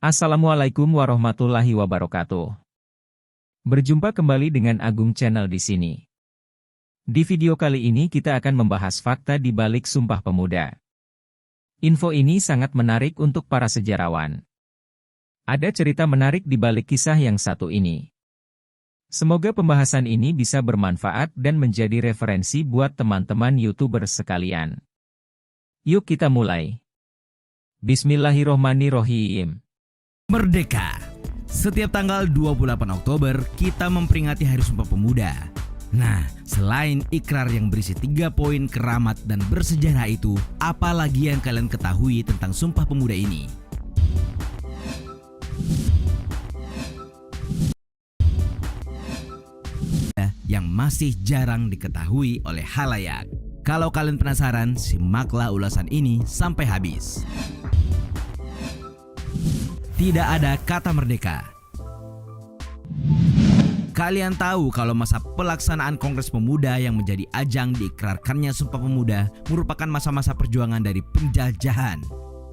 Assalamualaikum warahmatullahi wabarakatuh. Berjumpa kembali dengan Agung Channel di sini. Di video kali ini kita akan membahas fakta di balik Sumpah Pemuda. Info ini sangat menarik untuk para sejarawan. Ada cerita menarik di balik kisah yang satu ini. Semoga pembahasan ini bisa bermanfaat dan menjadi referensi buat teman-teman YouTuber sekalian. Yuk kita mulai. Bismillahirrohmanirrohim. Merdeka. Setiap tanggal 28 Oktober kita memperingati Hari Sumpah Pemuda. Nah, selain ikrar yang berisi 3 poin keramat dan bersejarah itu, apa lagi yang kalian ketahui tentang Sumpah Pemuda ini? Yang masih jarang diketahui oleh halayak. Kalau kalian penasaran, simaklah ulasan ini sampai habis. Tidak ada kata merdeka. Kalian tahu kalau masa pelaksanaan Kongres Pemuda yang menjadi ajang diikrarkannya Sumpah Pemuda merupakan masa-masa perjuangan dari penjajahan.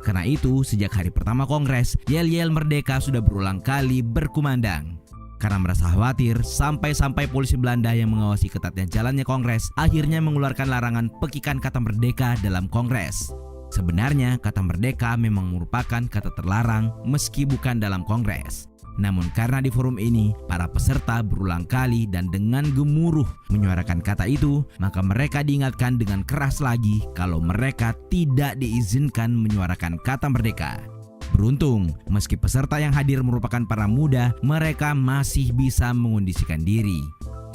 Karena itu, sejak hari pertama Kongres, yel-yel merdeka sudah berulang kali berkumandang. Karena merasa khawatir, sampai-sampai polisi Belanda yang mengawasi ketatnya jalannya Kongres akhirnya mengeluarkan larangan pekikan kata merdeka dalam Kongres. Sebenarnya kata merdeka memang merupakan kata terlarang meski bukan dalam Kongres. Namun karena di forum ini para peserta berulang kali dan dengan gemuruh menyuarakan kata itu, maka mereka diingatkan dengan keras lagi kalau mereka tidak diizinkan menyuarakan kata merdeka. Beruntung, meski peserta yang hadir merupakan para muda, mereka masih bisa mengondisikan diri.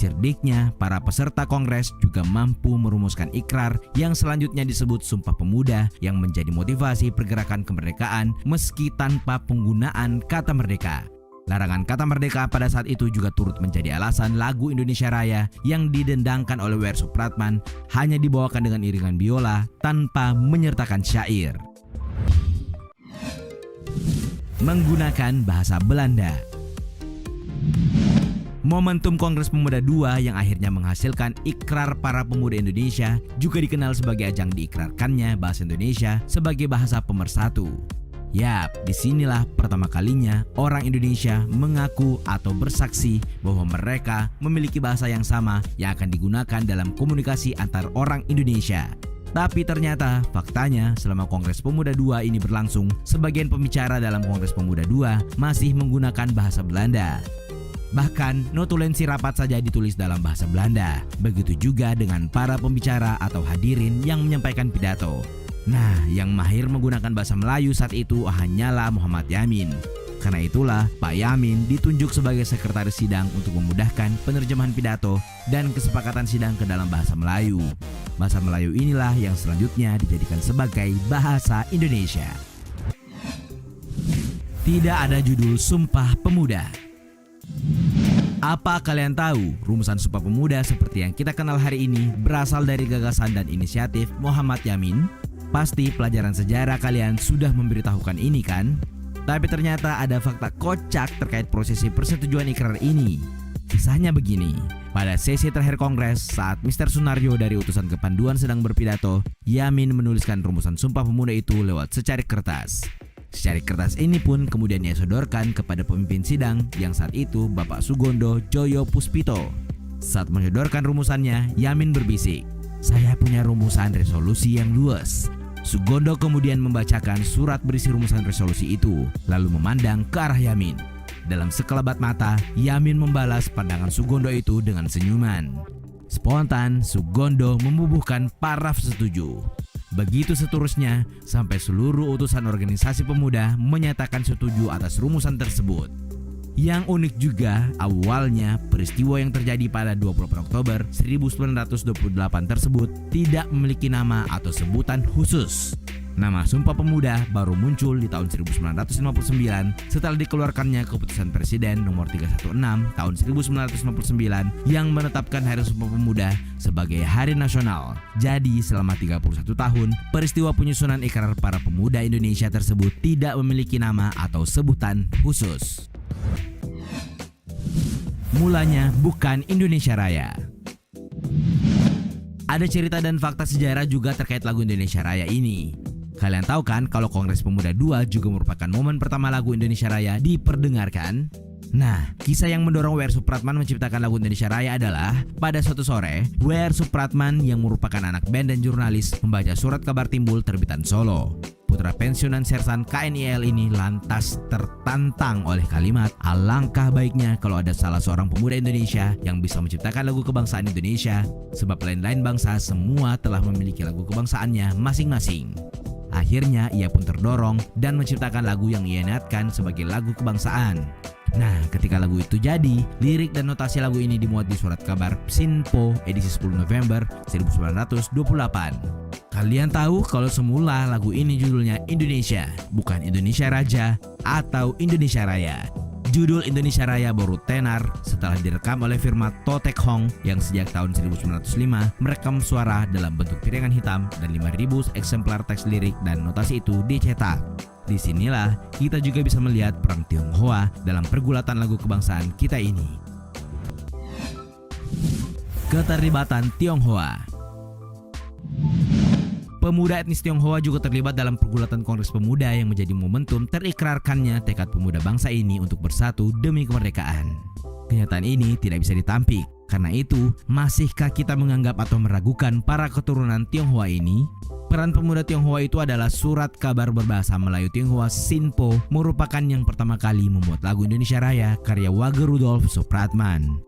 Cerdiknya, para peserta Kongres juga mampu merumuskan ikrar yang selanjutnya disebut Sumpah Pemuda yang menjadi motivasi pergerakan kemerdekaan meski tanpa penggunaan kata merdeka. Larangan kata merdeka pada saat itu juga turut menjadi alasan lagu Indonesia Raya yang didendangkan oleh W.R. Supratman hanya dibawakan dengan iringan biola tanpa menyertakan syair. Menggunakan bahasa Belanda. Momentum Kongres Pemuda II yang akhirnya menghasilkan ikrar para pemuda Indonesia juga dikenal sebagai ajang diikrarkannya bahasa Indonesia sebagai bahasa pemersatu. Yap, disinilah pertama kalinya orang Indonesia mengaku atau bersaksi bahwa mereka memiliki bahasa yang sama yang akan digunakan dalam komunikasi antar orang Indonesia. Tapi ternyata faktanya selama Kongres Pemuda II ini berlangsung, sebagian pembicara dalam Kongres Pemuda II masih menggunakan bahasa Belanda. Bahkan notulensi rapat saja ditulis dalam bahasa Belanda. Begitu juga dengan para pembicara atau hadirin yang menyampaikan pidato. Nah, yang mahir menggunakan bahasa Melayu saat itu hanyalah Muhammad Yamin. Karena itulah Pak Yamin ditunjuk sebagai sekretaris sidang untuk memudahkan penerjemahan pidato dan kesepakatan sidang ke dalam bahasa Melayu. Bahasa Melayu inilah yang selanjutnya dijadikan sebagai bahasa Indonesia. Tidak ada judul Sumpah Pemuda. Apa kalian tahu rumusan Sumpah Pemuda seperti yang kita kenal hari ini berasal dari gagasan dan inisiatif Muhammad Yamin? Pasti pelajaran sejarah kalian sudah memberitahukan ini kan? Tapi ternyata ada fakta kocak terkait prosesi persetujuan ikrar ini. Kisahnya begini, pada sesi terakhir Kongres saat Mr. Sunaryo dari utusan kepanduan sedang berpidato, Yamin menuliskan rumusan Sumpah Pemuda itu lewat secarik kertas. Secarik kertas ini pun kemudian ia sodorkan kepada pemimpin sidang yang saat itu Bapak Sugondo Joyo Puspito. Saat menyodorkan rumusannya, Yamin berbisik, "Saya punya rumusan resolusi yang luas." Sugondo kemudian membacakan surat berisi rumusan resolusi itu, lalu memandang ke arah Yamin. Dalam sekelebat mata, Yamin membalas pandangan Sugondo itu dengan senyuman. Spontan, Sugondo membubuhkan paraf setuju. Begitu seterusnya, sampai seluruh utusan organisasi pemuda menyatakan setuju atas rumusan tersebut. Yang unik juga, awalnya peristiwa yang terjadi pada 28 Oktober 1928 tersebut tidak memiliki nama atau sebutan khusus. Nama Sumpah Pemuda baru muncul di tahun 1959 setelah dikeluarkannya Keputusan Presiden nomor 316 tahun 1959 yang menetapkan Hari Sumpah Pemuda sebagai Hari Nasional. Jadi selama 31 tahun, peristiwa penyusunan ikrar para pemuda Indonesia tersebut tidak memiliki nama atau sebutan khusus. Mulanya bukan Indonesia Raya. Ada cerita dan fakta sejarah juga terkait lagu Indonesia Raya ini. Kalian tahu kan kalau Kongres Pemuda II juga merupakan momen pertama lagu Indonesia Raya diperdengarkan? Nah, kisah yang mendorong W.R. Supratman menciptakan lagu Indonesia Raya adalah pada suatu sore, W.R. Supratman yang merupakan anak band dan jurnalis membaca surat kabar Timbul terbitan Solo. Putra pensiunan sersan KNIL ini lantas tertantang oleh kalimat, alangkah baiknya kalau ada salah seorang pemuda Indonesia yang bisa menciptakan lagu kebangsaan Indonesia, sebab lain-lain bangsa semua telah memiliki lagu kebangsaannya masing-masing. Akhirnya ia pun terdorong dan menciptakan lagu yang ia niatkan sebagai lagu kebangsaan. Nah, ketika lagu itu jadi, lirik dan notasi lagu ini dimuat di surat kabar Sinpo edisi 10 November 1928. Kalian tahu kalau semula lagu ini judulnya Indonesia, bukan Indonesia Raja atau Indonesia Raya. Judul Indonesia Raya baru tenar setelah direkam oleh firma Totek Hong yang sejak tahun 1905 merekam suara dalam bentuk piringan hitam dan 5.000 eksemplar teks lirik dan notasi itu dicetak. Disinilah kita juga bisa melihat peran Tionghoa dalam pergulatan lagu kebangsaan kita ini. Keterlibatan Tionghoa. Pemuda etnis Tionghoa juga terlibat dalam pergulatan Kongres Pemuda yang menjadi momentum terikrarkannya tekad pemuda bangsa ini untuk bersatu demi kemerdekaan. Kenyataan ini tidak bisa ditampik. Karena itu, masihkah kita menganggap atau meragukan para keturunan Tionghoa ini? Peran pemuda Tionghoa itu adalah surat kabar berbahasa Melayu Tionghoa Sinpo merupakan yang pertama kali membuat lagu Indonesia Raya karya Wage Rudolf Supratman.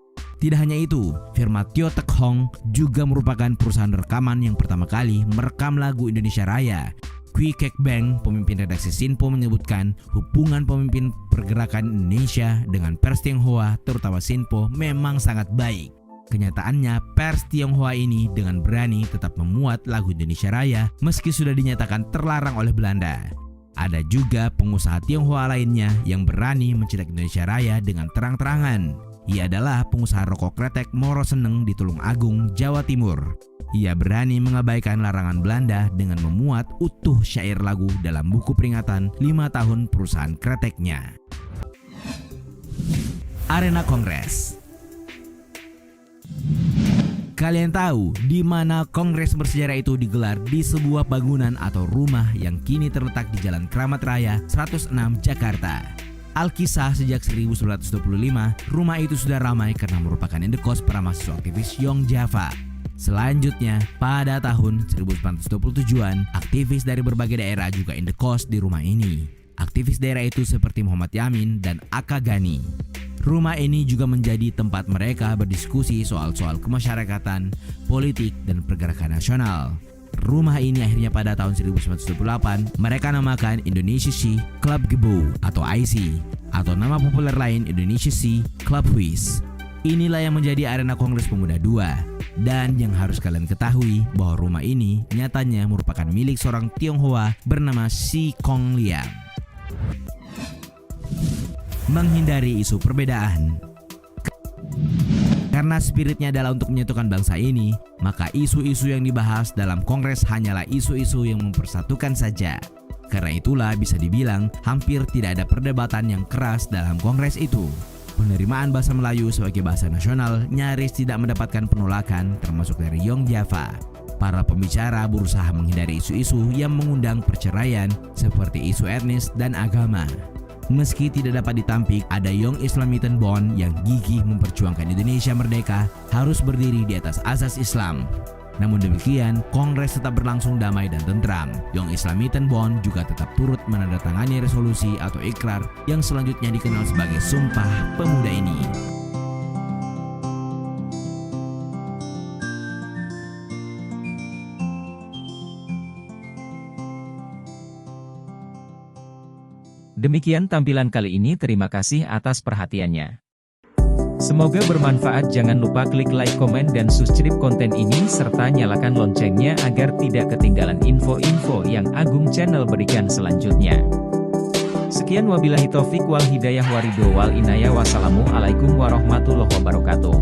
Tidak hanya itu, firma Totek Hong juga merupakan perusahaan rekaman yang pertama kali merekam lagu Indonesia Raya. Kui Kek Beng, pemimpin redaksi Sinpo, menyebutkan hubungan pemimpin pergerakan Indonesia dengan pers Tionghoa, terutama Sinpo, memang sangat baik. Kenyataannya, pers Tionghoa ini dengan berani tetap memuat lagu Indonesia Raya meski sudah dinyatakan terlarang oleh Belanda. Ada juga pengusaha Tionghoa lainnya yang berani mencetak Indonesia Raya dengan terang-terangan. Ia adalah pengusaha rokok kretek Moro Seneng di Tulung Agung, Jawa Timur. Ia berani mengabaikan larangan Belanda dengan memuat utuh syair lagu dalam buku peringatan 5 tahun perusahaan kreteknya. Arena Kongres. Kalian tahu di mana kongres bersejarah itu digelar? Di sebuah bangunan atau rumah yang kini terletak di Jalan Kramat Raya 106 Jakarta. Alkisah sejak 1925, rumah itu sudah ramai karena merupakan indekos para mahasiswa aktivis Yong Java. Selanjutnya, pada tahun 1927-an, aktivis dari berbagai daerah juga indekos di rumah ini. Aktivis daerah itu seperti Muhammad Yamin dan Aka Gani. Rumah ini juga menjadi tempat mereka berdiskusi soal-soal kemasyarakatan, politik, dan pergerakan nasional. Rumah ini akhirnya pada tahun 1928 mereka namakan Indonesia Sea Club Gebo atau IC, atau nama populer lain Indonesia Sea Club Huis. Inilah yang menjadi arena Kongres Pemuda II. Dan yang harus kalian ketahui bahwa rumah ini nyatanya merupakan milik seorang Tionghoa bernama Si Kong Liang. Menghindari isu perbedaan. Karena spiritnya adalah untuk menyatukan bangsa ini, maka isu-isu yang dibahas dalam kongres hanyalah isu-isu yang mempersatukan saja. Karena itulah bisa dibilang hampir tidak ada perdebatan yang keras dalam kongres itu. Penerimaan bahasa Melayu sebagai bahasa nasional nyaris tidak mendapatkan penolakan, termasuk dari Yong Java. Para pembicara berusaha menghindari isu-isu yang mengundang perceraian seperti isu etnis dan agama. Meski tidak dapat ditampik, ada Young Islamiten Bond yang gigih memperjuangkan Indonesia merdeka harus berdiri di atas asas Islam. Namun demikian, kongres tetap berlangsung damai dan tentram. Young Islamiten Bond juga tetap turut menandatangani resolusi atau ikrar yang selanjutnya dikenal sebagai Sumpah Pemuda ini. Demikian tampilan kali ini, terima kasih atas perhatiannya. Semoga bermanfaat. Jangan lupa klik like, komen, dan subscribe konten ini serta nyalakan loncengnya agar tidak ketinggalan info-info yang Agung Channel berikan selanjutnya. Sekian, wabillahi taufik wal hidayah waridho wal inayah. Wassalamualaikum warahmatullahi wabarakatuh.